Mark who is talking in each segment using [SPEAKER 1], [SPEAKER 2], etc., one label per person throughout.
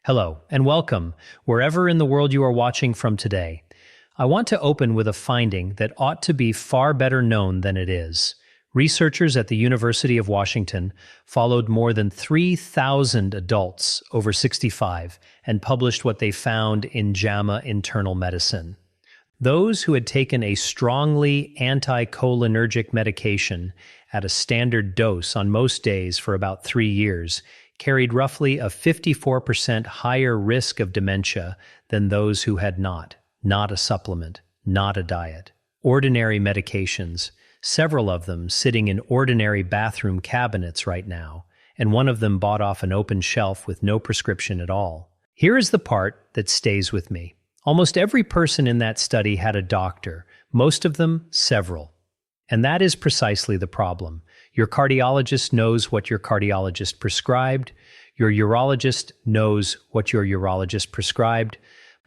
[SPEAKER 1] Hello, and welcome, wherever in the world you are watching from today. I want to open with a finding that ought to be far better known than it is. Researchers at the University of Washington followed more than 3,000 adults over 65 and published what they found in JAMA Internal Medicine. Those who had taken a strongly anticholinergic medication at a standard dose on most days for about 3 years carried roughly a 54% higher risk of dementia than those who had not a supplement, not a diet. Ordinary medications, several of them sitting in ordinary bathroom cabinets right now, and one of them bought off an open shelf with no prescription at all. Here is the part that stays with me. Almost every person in that study had a doctor, most of them several. And that is precisely the problem. Your cardiologist knows what your cardiologist prescribed. Your urologist knows what your urologist prescribed.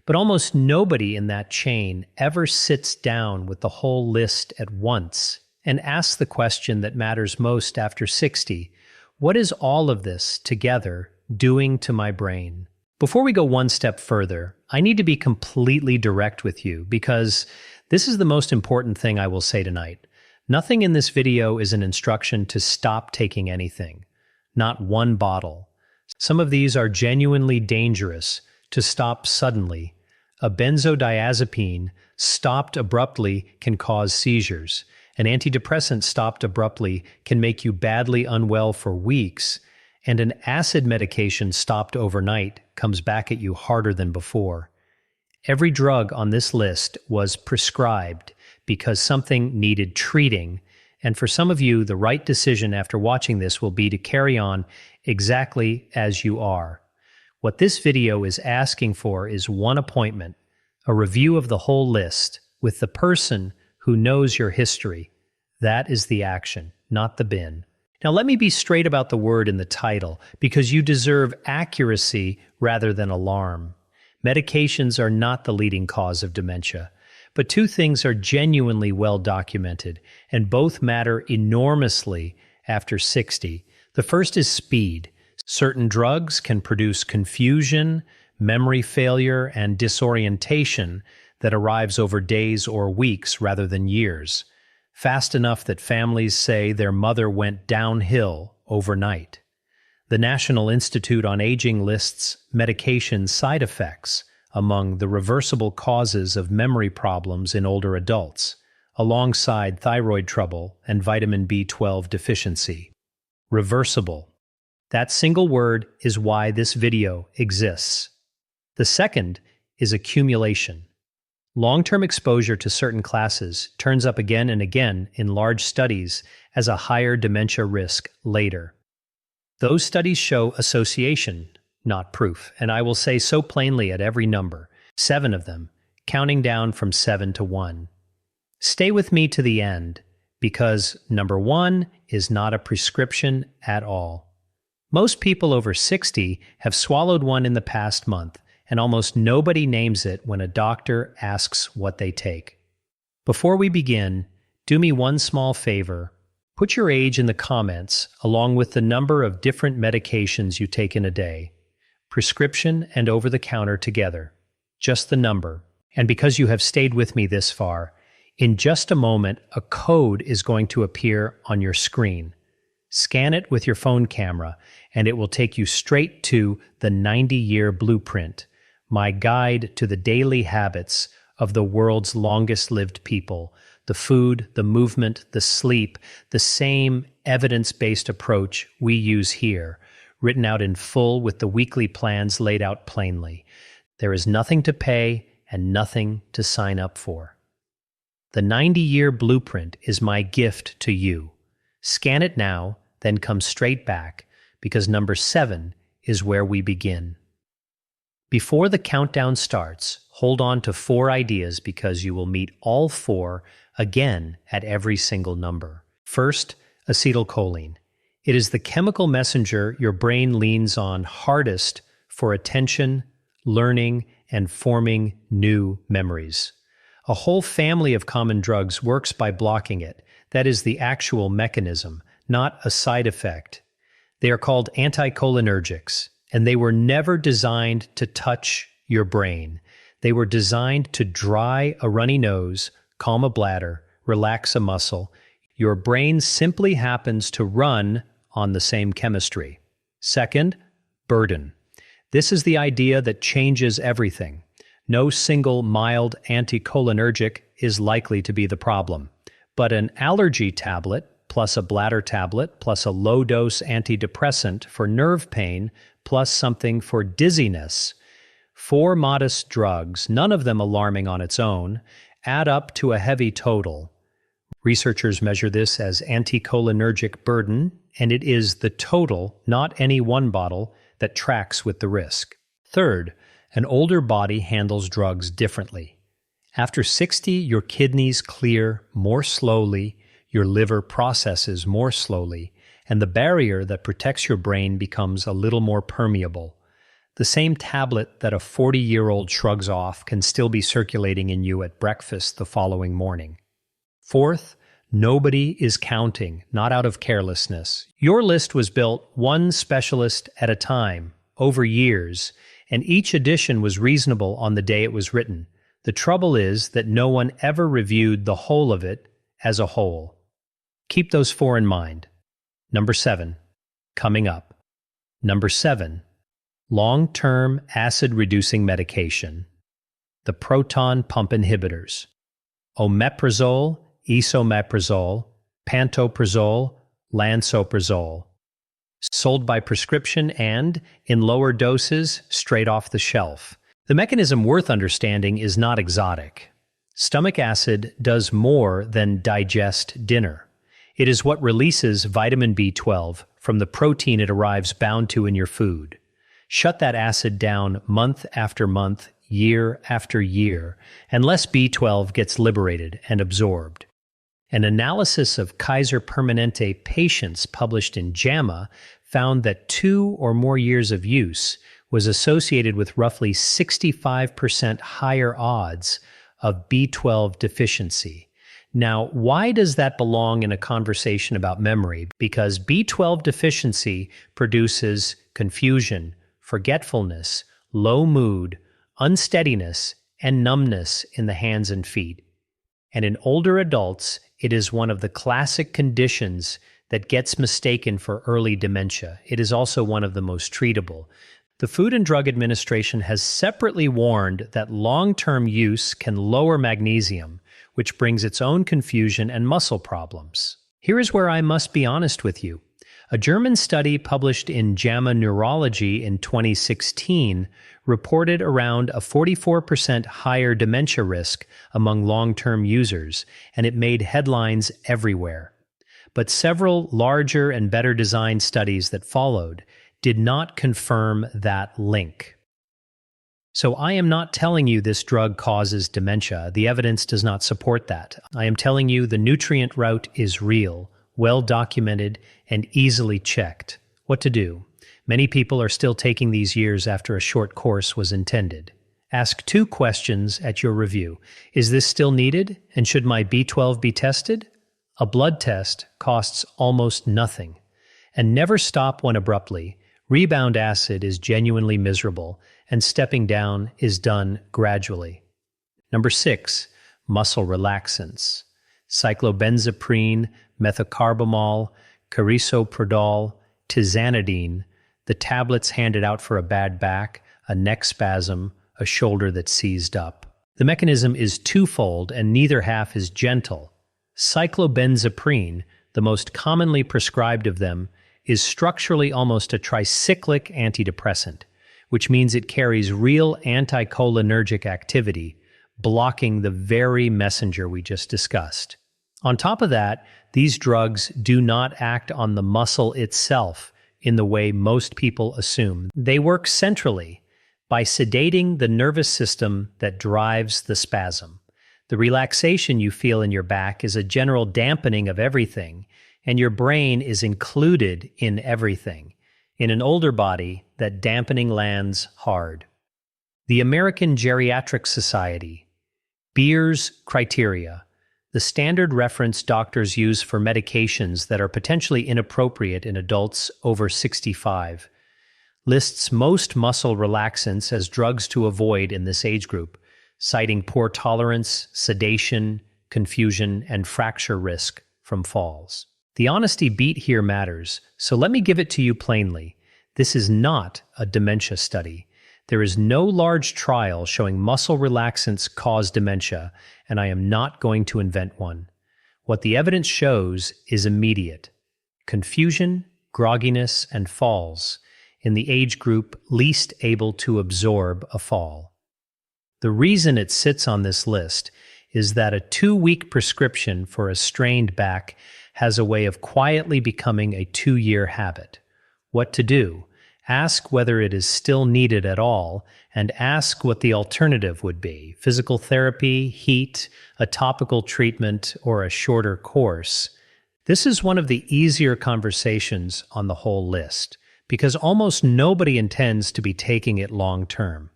[SPEAKER 1] But almost nobody in that chain ever sits down with the whole list at once and asks the question that matters most after 60. What is all of this together doing to my brain? Before we go one step further, I need to be completely direct with you because this is the most important thing I will say tonight. Nothing in this video is an instruction to stop taking anything. Not one bottle. Some of these are genuinely dangerous to stop suddenly. A benzodiazepine stopped abruptly can cause seizures. An antidepressant stopped abruptly can make you badly unwell for weeks. And an acid medication stopped overnight comes back at you harder than before. Every drug on this list was prescribed because something needed treating, and for some of you, the right decision after watching this will be to carry on exactly as you are. What this video is asking for is one appointment, a review of the whole list, with the person who knows your history. That is the action, not the bin. Now let me be straight about the word in the title, because you deserve accuracy rather than alarm. Medications are not the leading cause of dementia. But two things are genuinely well documented, and both matter enormously after 60. The first is speed. Certain drugs can produce confusion, memory failure, and disorientation that arrives over days or weeks rather than years, fast enough that families say their mother went downhill overnight. The National Institute on Aging lists medication side effects among the reversible causes of memory problems in older adults, alongside thyroid trouble and vitamin B12 deficiency. Reversible. That single word is why this video exists. The second is accumulation. Long-term exposure to certain classes turns up again and again in large studies as a higher dementia risk later. Those studies show association, not proof, and I will say so plainly at every number, 7 of them, counting down from 7 to 1. Stay with me to the end, because number 1 is not a prescription at all. Most people over 60 have swallowed one in the past month, and almost nobody names it when a doctor asks what they take. Before we begin, do me one small favor. Put your age in the comments, along with the number of different medications you take in a day. Prescription and over-the-counter together. Just the number. And because you have stayed with me this far, in just a moment, a code is going to appear on your screen. Scan it with your phone camera, and it will take you straight to the 90-year blueprint, my guide to the daily habits of the world's longest-lived people, the food, the movement, the sleep, the same evidence-based approach we use here, written out in full with the weekly plans laid out plainly. There is nothing to pay and nothing to sign up for. The 90-year blueprint is my gift to you. Scan it now, then come straight back, because number 7 is where we begin. Before the countdown starts, hold on to 4 ideas because you will meet all 4 again at every single number. First, acetylcholine. It is the chemical messenger your brain leans on hardest for attention, learning, and forming new memories. A whole family of common drugs works by blocking it. That is the actual mechanism, not a side effect. They are called anticholinergics. and they were never designed to touch your brain. They were designed to dry a runny nose, calm a bladder, relax a muscle. Your brain simply happens to run on the same chemistry. Second, burden. This is the idea that changes everything. No single mild anticholinergic is likely to be the problem, but an allergy tablet plus a bladder tablet plus a low-dose antidepressant for nerve pain plus something for dizziness, 4 modest drugs, none of them alarming on its own, add up to a heavy total. Researchers measure this as anticholinergic burden, and it is the total, not any one bottle, that tracks with the risk. Third, an older body handles drugs differently. After 60, your kidneys clear more slowly, your liver processes more slowly, and the barrier that protects your brain becomes a little more permeable. The same tablet that a 40-year-old shrugs off can still be circulating in you at breakfast the following morning. Fourth, nobody is counting, not out of carelessness. Your list was built one specialist at a time, over years, and each edition was reasonable on the day it was written. The trouble is that no one ever reviewed the whole of it as a whole. Keep those 4 in mind. Number 7, coming up. Number 7, long-term acid-reducing medication. The proton pump inhibitors. Omeprazole, esomeprazole, pantoprazole, lansoprazole. Sold by prescription and, in lower doses, straight off the shelf. The mechanism worth understanding is not exotic. Stomach acid does more than digest dinner. It is what releases vitamin B12 from the protein it arrives bound to in your food. Shut that acid down month after month, year after year, and less B12 gets liberated and absorbed. An analysis of Kaiser Permanente patients published in JAMA found that 2 or more years of use was associated with roughly 65% higher odds of B12 deficiency. Now, why does that belong in a conversation about memory? Because B12 deficiency produces confusion, forgetfulness, low mood, unsteadiness, and numbness in the hands and feet. And in older adults, it is one of the classic conditions that gets mistaken for early dementia. It is also one of the most treatable. The Food and Drug Administration has separately warned that long-term use can lower magnesium, which brings its own confusion and muscle problems. Here is where I must be honest with you. A German study published in JAMA Neurology in 2016 reported around a 44% higher dementia risk among long-term users, and it made headlines everywhere. But several larger and better designed studies that followed did not confirm that link. So I am not telling you this drug causes dementia. The evidence does not support that. I am telling you the nutrient route is real, well documented, and easily checked. What to do? Many people are still taking these years after a short course was intended. Ask 2 questions at your review. Is this still needed? And should my B12 be tested? A blood test costs almost nothing. And never stop when abruptly. Rebound acid is genuinely miserable, and stepping down is done gradually. Number 6, muscle relaxants. Cyclobenzaprine, methocarbamol, carisoprodol, tizanidine, the tablets handed out for a bad back, a neck spasm, a shoulder that seized up. The mechanism is twofold, and neither half is gentle. Cyclobenzaprine, the most commonly prescribed of them, is structurally almost a tricyclic antidepressant, which means it carries real anticholinergic activity, blocking the very messenger we just discussed. On top of that, these drugs do not act on the muscle itself in the way most people assume. They work centrally by sedating the nervous system that drives the spasm. The relaxation you feel in your back is a general dampening of everything, and your brain is included in everything. In an older body, that dampening lands hard. The American Geriatric Society, Beer's criteria, the standard reference doctors use for medications that are potentially inappropriate in adults over 65, lists most muscle relaxants as drugs to avoid in this age group, citing poor tolerance, sedation, confusion, and fracture risk from falls. The honesty beat here matters, so let me give it to you plainly. This is not a dementia study. There is no large trial showing muscle relaxants cause dementia, and I am not going to invent one. What the evidence shows is immediate: confusion, grogginess, and falls in the age group least able to absorb a fall. The reason it sits on this list is that a 2-week prescription for a strained back has a way of quietly becoming a 2-year habit. What to do? Ask whether it is still needed at all, and ask what the alternative would be: physical therapy, heat, a topical treatment, or a shorter course. This is one of the easier conversations on the whole list, because almost nobody intends to be taking it long term.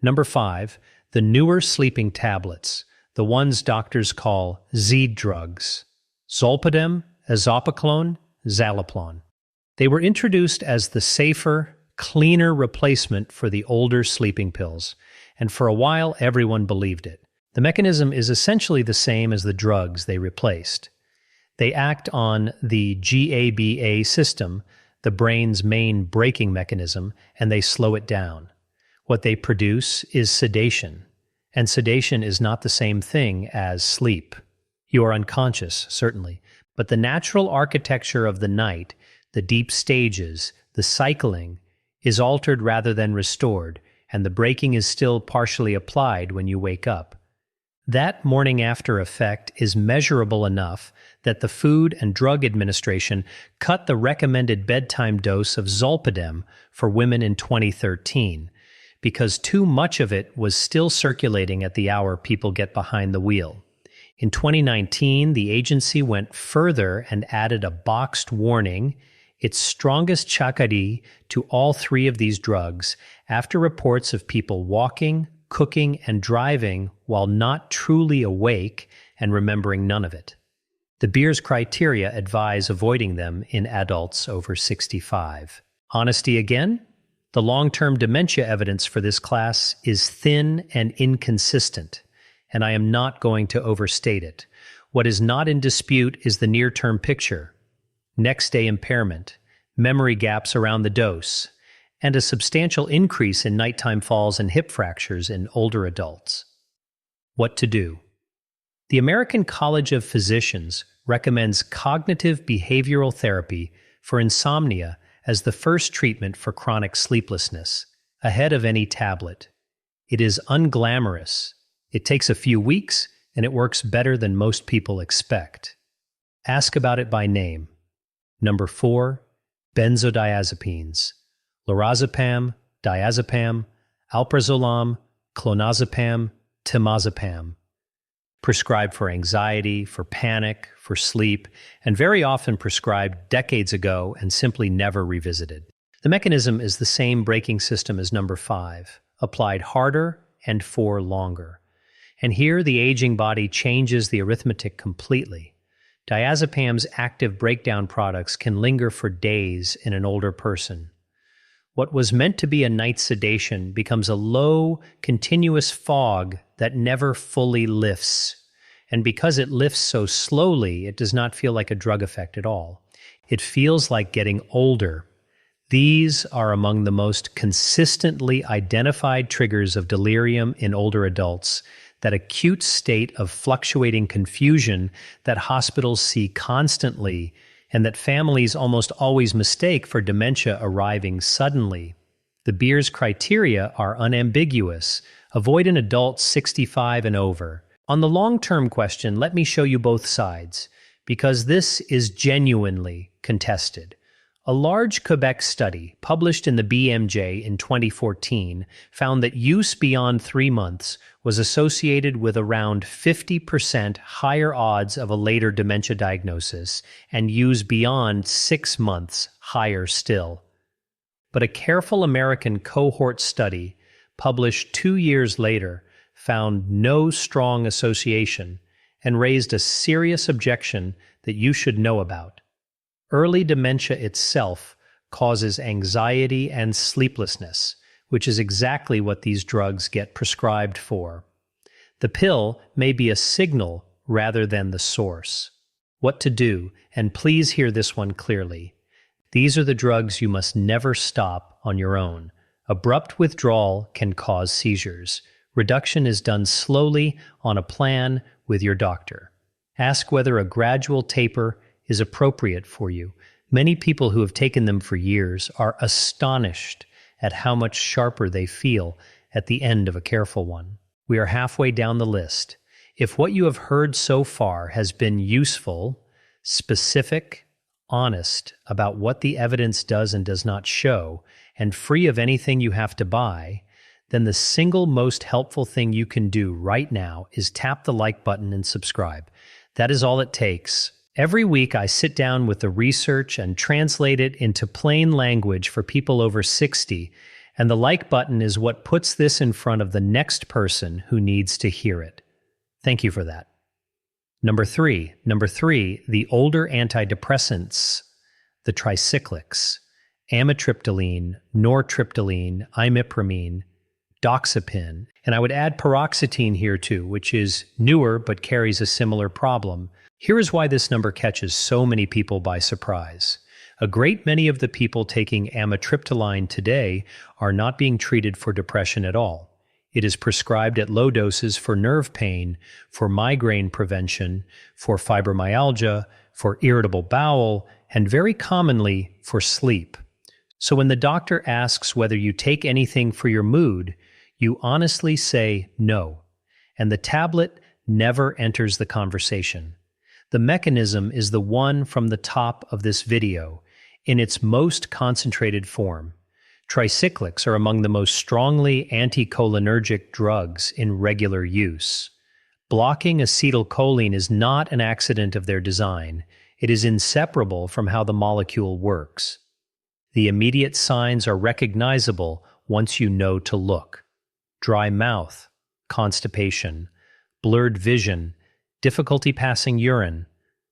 [SPEAKER 1] Number 5, the newer sleeping tablets, the ones doctors call Z drugs: zolpidem, azopiclone, zaleplon. They were introduced as the safer, cleaner replacement for the older sleeping pills, and for a while everyone believed it. The mechanism is essentially the same as the drugs they replaced. They act on the GABA system, the brain's main braking mechanism, and they slow it down. What they produce is sedation, and sedation is not the same thing as sleep. You are unconscious, certainly, but the natural architecture of the night, the deep stages, the cycling, is altered rather than restored, and the braking is still partially applied when you wake up. That morning after effect is measurable enough that the Food and Drug Administration cut the recommended bedtime dose of zolpidem for women in 2013, because too much of it was still circulating at the hour people get behind the wheel. In 2019, the agency went further and added a boxed warning, its strongest chakari, to all 3 of these drugs after reports of people walking, cooking, and driving while not truly awake and remembering none of it. The Beers criteria advise avoiding them in adults over 65. Honesty again? The long-term dementia evidence for this class is thin and inconsistent, and I am not going to overstate it. What is not in dispute is the near-term picture: next-day impairment, memory gaps around the dose, and a substantial increase in nighttime falls and hip fractures in older adults. What to do? The American College of Physicians recommends cognitive behavioral therapy for insomnia as the first treatment for chronic sleeplessness, ahead of any tablet. It is unglamorous. It takes a few weeks, and it works better than most people expect. Ask about it by name. Number 4, benzodiazepines: lorazepam, diazepam, alprazolam, clonazepam, temazepam. Prescribed for anxiety, for panic, for sleep, and very often prescribed decades ago and simply never revisited. The mechanism is the same braking system as number 5, applied harder and for longer. And here the aging body changes the arithmetic completely. Diazepam's active breakdown products can linger for days in an older person. What was meant to be a night sedation becomes a low, continuous fog that never fully lifts. And because it lifts so slowly, it does not feel like a drug effect at all. It feels like getting older. These are among the most consistently identified triggers of delirium in older adults, that acute state of fluctuating confusion that hospitals see constantly and that families almost always mistake for dementia arriving suddenly. The Beers criteria are unambiguous. Avoid in adults 65 and over. On the long-term question, let me show you both sides, because this is genuinely contested. A large Quebec study, published in the BMJ in 2014, found that use beyond 3 months was associated with around 50% higher odds of a later dementia diagnosis, and use beyond 6 months higher still. But a careful American cohort study, published 2 years later, found no strong association and raised a serious objection that you should know about. Early dementia itself causes anxiety and sleeplessness, which is exactly what these drugs get prescribed for. The pill may be a signal rather than the source. What to do, and please hear this one clearly. These are the drugs you must never stop on your own. Abrupt withdrawal can cause seizures. Reduction is done slowly on a plan with your doctor. Ask whether a gradual taper is appropriate for you. Many people who have taken them for years are astonished at how much sharper they feel at the end of a careful one. We are halfway down the list. If what you have heard so far has been useful, specific, honest about what the evidence does and does not show, and free of anything you have to buy, then the single most helpful thing you can do right now is tap the like button and subscribe. That is all it takes. Every week I sit down with the research and translate it into plain language for people over 60, and the like button is what puts this in front of the next person who needs to hear it. Thank you for that. Number three, the older antidepressants, the tricyclics, amitriptyline, nortriptyline, imipramine, doxepin, and I would add paroxetine here too, which is newer but carries a similar problem. Here is why this number catches so many people by surprise. A great many of the people taking amitriptyline today are not being treated for depression at all. It is prescribed at low doses for nerve pain, for migraine prevention, for fibromyalgia, for irritable bowel, and very commonly for sleep. So when the doctor asks whether you take anything for your mood, you honestly say no, and the tablet never enters the conversation. The mechanism is the one from the top of this video, in its most concentrated form. Tricyclics are among the most strongly anticholinergic drugs in regular use. Blocking acetylcholine is not an accident of their design. It is inseparable from how the molecule works. The immediate signs are recognizable once you know to look. Dry mouth, constipation, blurred vision, difficulty passing urine.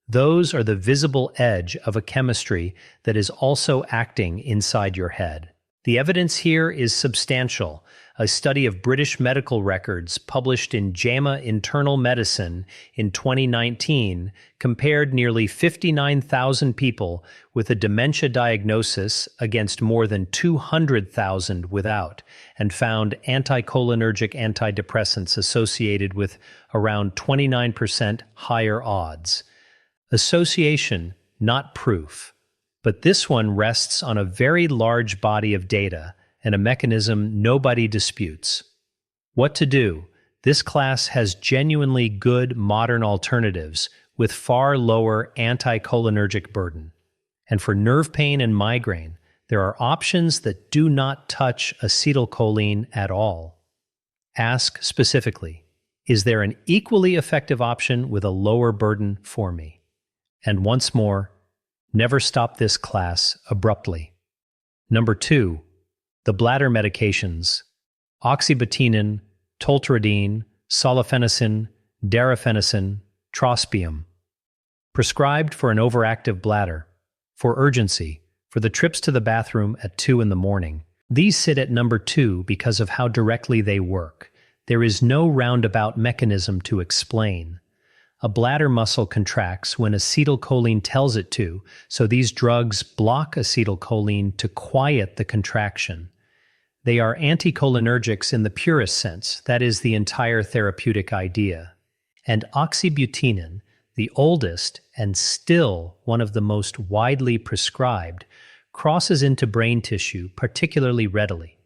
[SPEAKER 1] Those are the visible edge of a chemistry that is also acting inside your head. The evidence here is substantial. A study of British medical records published in JAMA Internal Medicine in 2019 compared nearly 59,000 people with a dementia diagnosis against more than 200,000 without, and found anticholinergic antidepressants associated with around 29% higher odds. Association, not proof. But this one rests on a very large body of data and a mechanism nobody disputes. What to do? This class has genuinely good modern alternatives with far lower anticholinergic burden. And for nerve pain and migraine, there are options that do not touch acetylcholine at all. Ask specifically, is there an equally effective option with a lower burden for me? And once more, never stop this class abruptly. Number 2, the bladder medications, oxybutynin, tolterodine, solifenacin, darafenacin, trospium. Prescribed for an overactive bladder, for urgency, for the trips to the bathroom at 2 in the morning. These sit at number 2 because of how directly they work. There is no roundabout mechanism to explain. A bladder muscle contracts when acetylcholine tells it to, so these drugs block acetylcholine to quiet the contraction. They are anticholinergics in the purest sense, that is the entire therapeutic idea. And oxybutynin, the oldest and still one of the most widely prescribed, crosses into brain tissue particularly readily.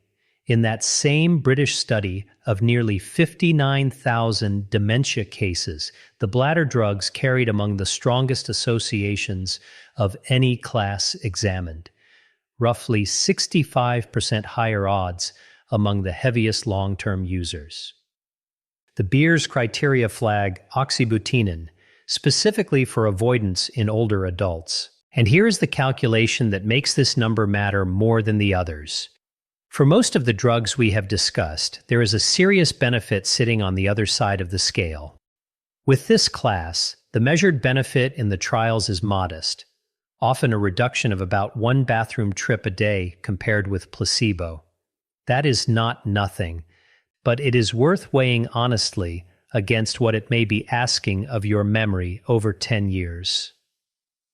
[SPEAKER 1] In that same British study of nearly 59,000 dementia cases, the bladder drugs carried among the strongest associations of any class examined, roughly 65% higher odds among the heaviest long-term users. The Beers criteria flag oxybutynin, specifically for avoidance in older adults. And here is the calculation that makes this number matter more than the others. For most of the drugs we have discussed, there is a serious benefit sitting on the other side of the scale. With this class, the measured benefit in the trials is modest, often a reduction of about 1 bathroom trip a day compared with placebo. That is not nothing, but it is worth weighing honestly against what it may be asking of your memory over 10 years.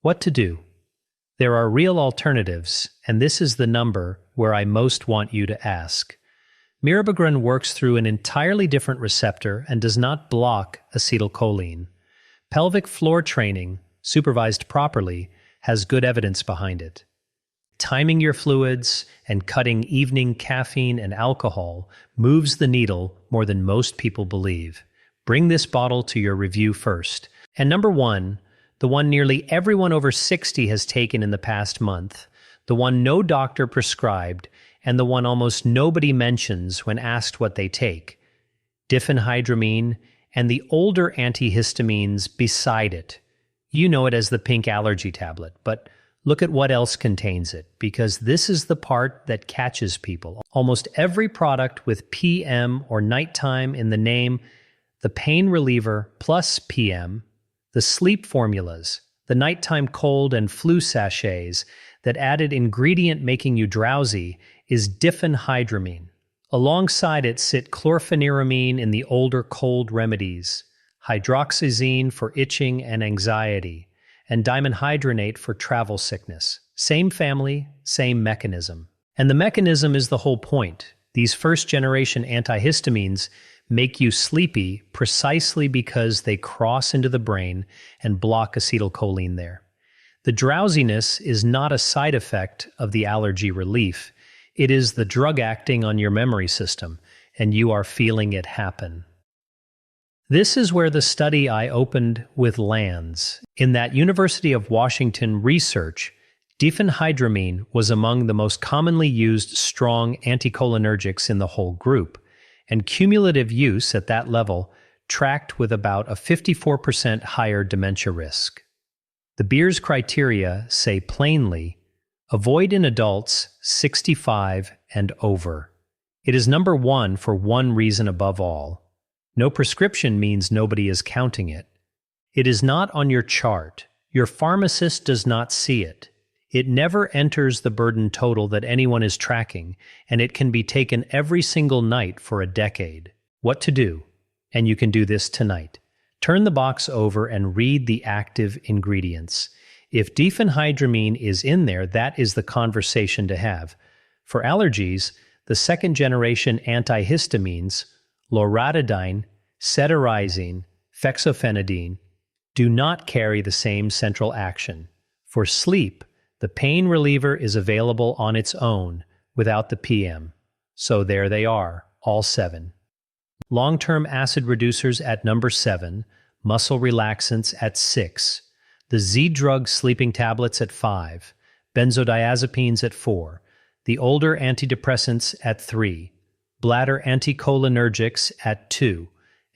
[SPEAKER 1] What to do? There are real alternatives, and this is the number where I most want you to ask. Mirabegron works through an entirely different receptor and does not block acetylcholine. Pelvic floor training, supervised properly, has good evidence behind it. Timing your fluids and cutting evening caffeine and alcohol moves the needle more than most people believe. Bring this bottle to your review first. And number 1, the one nearly everyone over 60 has taken in the past month, the one no doctor prescribed, and the one almost nobody mentions when asked what they take, diphenhydramine and the older antihistamines beside it. You know it as the pink allergy tablet, but look at what else contains it, because this is the part that catches people. Almost every product with PM or nighttime in the name, the pain reliever plus PM, the sleep formulas, the nighttime cold and flu sachets, that added ingredient making you drowsy is diphenhydramine. Alongside it sit chlorpheniramine in the older cold remedies, hydroxyzine for itching and anxiety, and dimenhydrinate for travel sickness. Same family, same mechanism. And the mechanism is the whole point. These first-generation antihistamines make you sleepy precisely because they cross into the brain and block acetylcholine there. The drowsiness is not a side effect of the allergy relief. It is the drug acting on your memory system, and you are feeling it happen. This is where the study I opened with lands. In that University of Washington research, diphenhydramine was among the most commonly used strong anticholinergics in the whole group, and cumulative use at that level tracked with about a 54% higher dementia risk. The Beers criteria say plainly, avoid in adults 65 and over. It is number 1 for one reason above all. No prescription means nobody is counting it. It is not on your chart. Your pharmacist does not see it. It never enters the burden total that anyone is tracking, and it can be taken every single night for a decade. What to do? And you can do this tonight. Turn the box over and read the active ingredients. If diphenhydramine is in there, that is the conversation to have. For allergies, the second-generation antihistamines, loratadine, cetirizine, fexofenadine, do not carry the same central action. For sleep, the pain reliever is available on its own, without the PM. So there they are, all 7. Long-term acid reducers at number 7, muscle relaxants at 6, the Z-drug sleeping tablets at 5, benzodiazepines at 4, the older antidepressants at 3, Bladder anticholinergics at 2,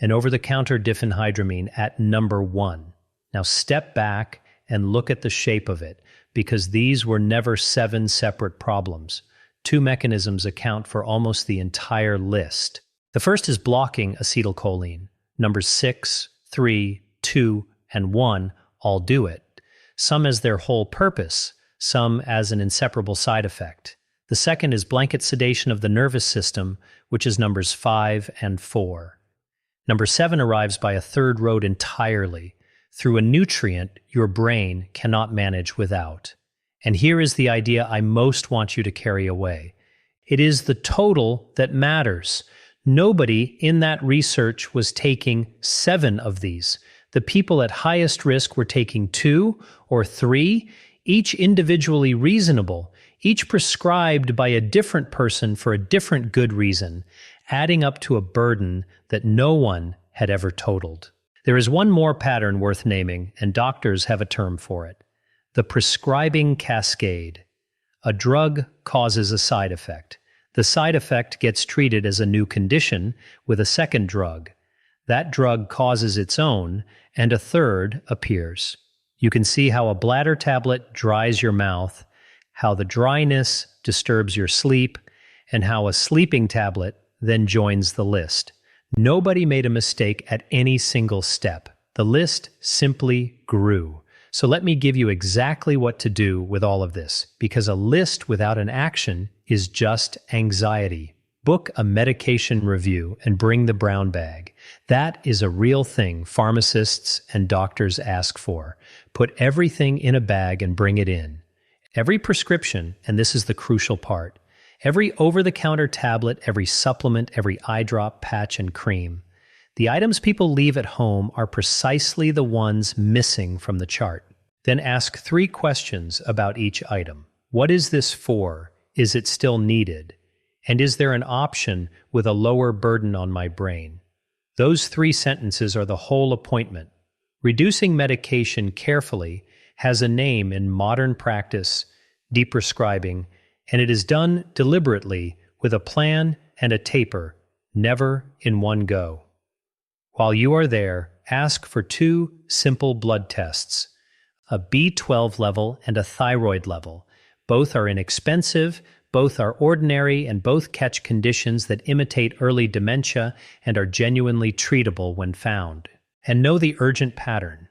[SPEAKER 1] and over-the-counter diphenhydramine at number 1. Now step back and look at the shape of it, because these were never 7 separate problems. 2 mechanisms account for almost the entire list. The first is blocking acetylcholine. Numbers 6, 3, 2, and 1 all do it. Some as their whole purpose, some as an inseparable side effect. The second is blanket sedation of the nervous system, which is numbers 5 and 4. Number 7 arrives by a third road entirely, through a nutrient your brain cannot manage without. And here is the idea I most want you to carry away. It is the total that matters. Nobody in that research was taking 7 of these. The people at highest risk were taking 2 or 3, each individually reasonable, each prescribed by a different person for a different good reason, adding up to a burden that no one had ever totaled. There is one more pattern worth naming, and doctors have a term for it: the prescribing cascade. A drug causes a side effect. The side effect gets treated as a new condition with a second drug. That drug causes its own, and a third appears. You can see how a bladder tablet dries your mouth, how the dryness disturbs your sleep, and how a sleeping tablet then joins the list. Nobody made a mistake at any single step. The list simply grew. So let me give you exactly what to do with all of this, because a list without an action is just anxiety. Book a medication review and bring the brown bag. That is a real thing pharmacists and doctors ask for. Put everything in a bag and bring it in. Every prescription, and this is the crucial part, every over-the-counter tablet, every supplement, every eye drop, patch, and cream. The items people leave at home are precisely the ones missing from the chart. Then ask 3 questions about each item. What is this for? Is it still needed? And is there an option with a lower burden on my brain? Those 3 sentences are the whole appointment. Reducing medication carefully has a name in modern practice, deprescribing, and it is done deliberately with a plan and a taper, never in one go. While you are there, ask for 2 simple blood tests, a B12 level and a thyroid level. Both are inexpensive, both are ordinary, and both catch conditions that imitate early dementia and are genuinely treatable when found. And know the urgent pattern.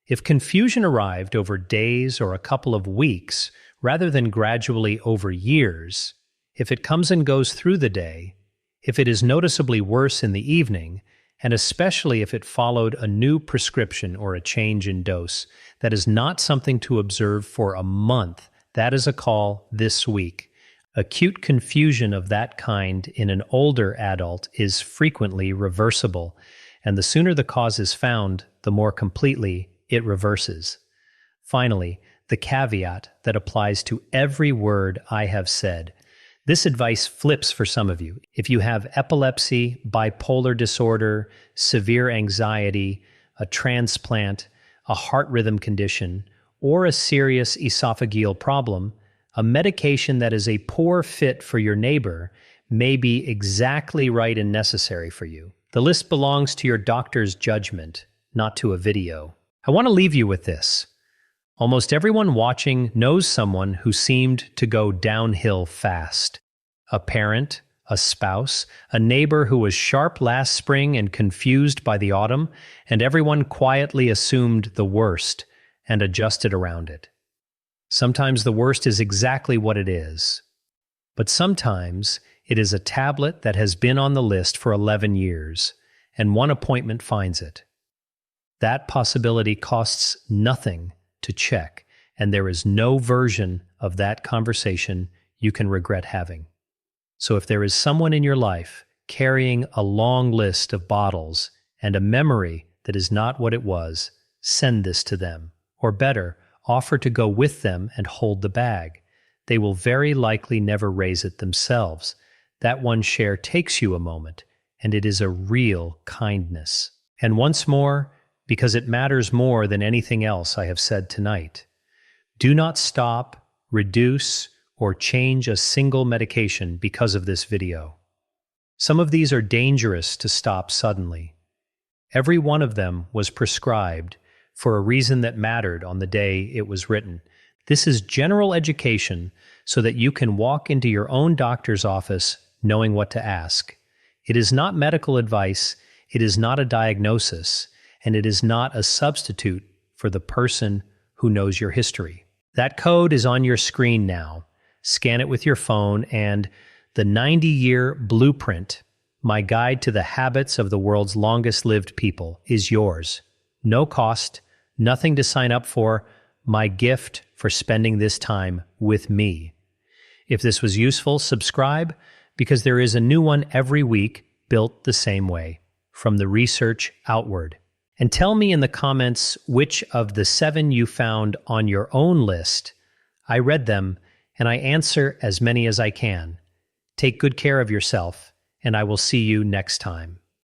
[SPEAKER 1] If confusion arrived over days or a couple of weeks, rather than gradually over years, if it comes and goes through the day, if it is noticeably worse in the evening, and especially if it followed a new prescription or a change in dose, that is not something to observe for a month. That is a call this week. Acute confusion of that kind in an older adult is frequently reversible, and the sooner the cause is found, the more completely it reverses. Finally, the caveat that applies to every word I have said. This advice flips for some of you. If you have epilepsy, bipolar disorder, severe anxiety, a transplant, a heart rhythm condition, or a serious esophageal problem, a medication that is a poor fit for your neighbor may be exactly right and necessary for you. The list belongs to your doctor's judgment, not to a video. I want to leave you with this. Almost everyone watching knows someone who seemed to go downhill fast. A parent, a spouse, a neighbor who was sharp last spring and confused by the autumn, and everyone quietly assumed the worst and adjusted around it. Sometimes the worst is exactly what it is. But sometimes it is a tablet that has been on the list for 11 years, and one appointment finds it. That possibility costs nothing to check, and there is no version of that conversation you can regret having. So if there is someone in your life carrying a long list of bottles and a memory that is not what it was, send this to them. Or better, offer to go with them and hold the bag. They will very likely never raise it themselves. That one share takes you a moment, and it is a real kindness. And once more, because it matters more than anything else I have said tonight, do not stop, reduce, or change a single medication because of this video. Some of these are dangerous to stop suddenly. Every one of them was prescribed for a reason that mattered on the day it was written. This is general education so that you can walk into your own doctor's office knowing what to ask. It is not medical advice, it is not a diagnosis, and it is not a substitute for the person who knows your history. That code is on your screen now. Scan it with your phone, and the 90-year blueprint, my guide to the habits of the world's longest-lived people, is yours. No cost, nothing to sign up for, my gift for spending this time with me. If this was useful, subscribe, because there is a new one every week built the same way, from the research outward. And tell me in the comments which of the 7 you found on your own list. I read them, and I answer as many as I can. Take good care of yourself, and I will see you next time.